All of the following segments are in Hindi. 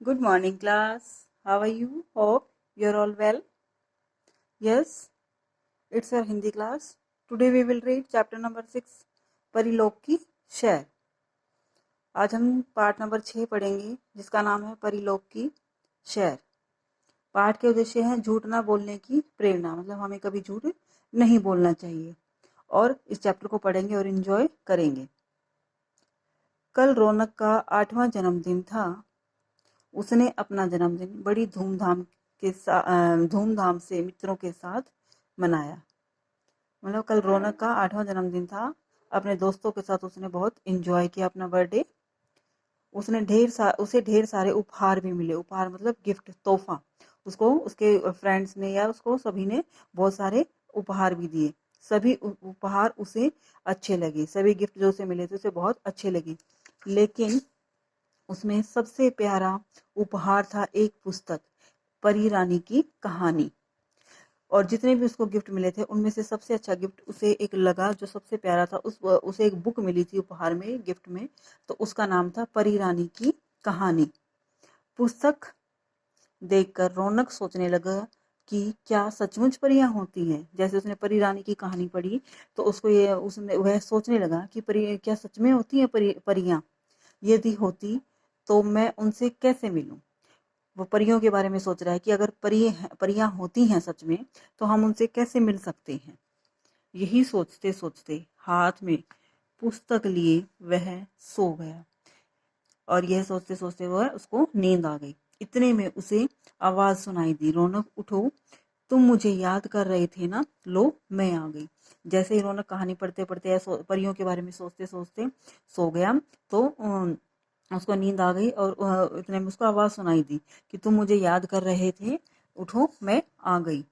Good morning, class. How are you? Hope you're all well. Yes, it's our Hindi class. Today we will read chapter number 6, परिलोक की शेर. आज हम पाठ नंबर 6 पढ़ेंगे जिसका नाम है परिलोक की शेर. पाठ के उद्देश्य है झूठ ना बोलने की प्रेरणा, मतलब हमें कभी झूठ नहीं बोलना चाहिए. और इस चैप्टर को पढ़ेंगे और एंजॉय करेंगे. कल रौनक का 8वां जन्मदिन था. उसने अपना जन्मदिन बड़ी धूमधाम से मित्रों के साथ मनाया. मतलब कल रौनक का 8वां जन्मदिन था. अपने दोस्तों के साथ उसने बहुत एंजॉय किया अपना बर्थडे. उसे ढेर सारे उपहार भी मिले. उपहार मतलब गिफ्ट, तोहफा. उसको उसके फ्रेंड्स ने या उसको सभी ने बहुत सारे उपहार भी दिए. सभी उपहार उसे अच्छे लगे. सभी गिफ्ट जो उसे मिले थे उसे बहुत अच्छे लगे. लेकिन उसमें सबसे प्यारा उपहार था एक पुस्तक, परी रानी की कहानी. और जितने भी उसको गिफ्ट मिले थे उनमें से सबसे अच्छा गिफ्ट उसे एक लगा जो सबसे प्यारा था. उसे एक बुक मिली थी उपहार में, गिफ्ट में. तो उसका नाम था परी रानी की कहानी. पुस्तक देखकर रौनक सोचने लगा कि क्या सचमुच परियां होती हैं. जैसे उसने परी रानी की कहानी पढ़ी तो उसने वह सोचने लगा कि क्या सच में होती हैं परियां. यदि होती तो मैं उनसे कैसे मिलूं. वो परियों के बारे में सोच रहा है कि अगर परियां होती हैं सच में तो हम उनसे कैसे मिल सकते हैं. यही सोचते सोचते हाथ में पुस्तक लिए वह सो गया. और यह सोचते सोचते वह उसको नींद आ गई. इतने में उसे आवाज सुनाई दी, रौनक उठो, तुम मुझे याद कर रहे थे ना, लो मैं आ गई. जैसे ही रौनक कहानी पढ़ते पढ़ते परियों के बारे में सोचते सोचते सो गया तो उसको नींद आ गई. और इतने में उसको आवाज़ सुनाई दी कि तुम मुझे याद कर रहे थे, उठो मैं आ गई.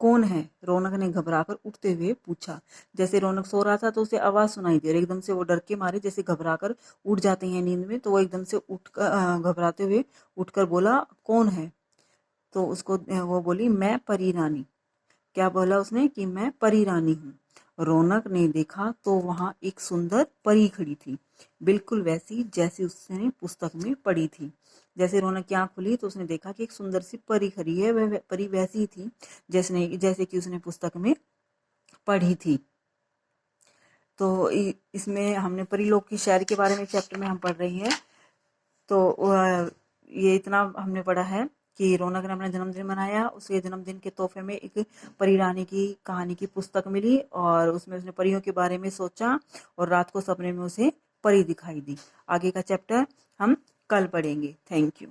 कौन है, रौनक ने घबराकर उठते हुए पूछा. जैसे रौनक सो रहा था तो उसे आवाज़ सुनाई दी और एकदम से वो डर के मारे जैसे घबराकर उठ जाते हैं नींद में, तो वो एकदम से घबराते हुए उठकर बोला कौन है. तो उसको वो बोली मैं परी रानी. क्या बोला उसने कि मैं परी रानी हूँ. रौनक ने देखा तो वहां एक सुंदर परी खड़ी थी, बिल्कुल वैसी जैसी उसने पुस्तक में पढ़ी थी. जैसे रौनक की आंख खुली तो उसने देखा कि एक सुंदर सी परी खड़ी है. वह परी वैसी ही थी जैसे कि उसने पुस्तक में पढ़ी थी. तो इसमें हमने परिलोक की शायरी के बारे में चैप्टर में हम पढ़ रही है. तो ये इतना हमने पढ़ा है कि रौनक ने अपना जन्मदिन मनाया. उसके जन्मदिन के तोहफे में एक परी रानी की कहानी की पुस्तक मिली और उसमें उसने परियों के बारे में सोचा और रात को सपने में उसे परी दिखाई दी. आगे का चैप्टर हम कल पढ़ेंगे. Thank you.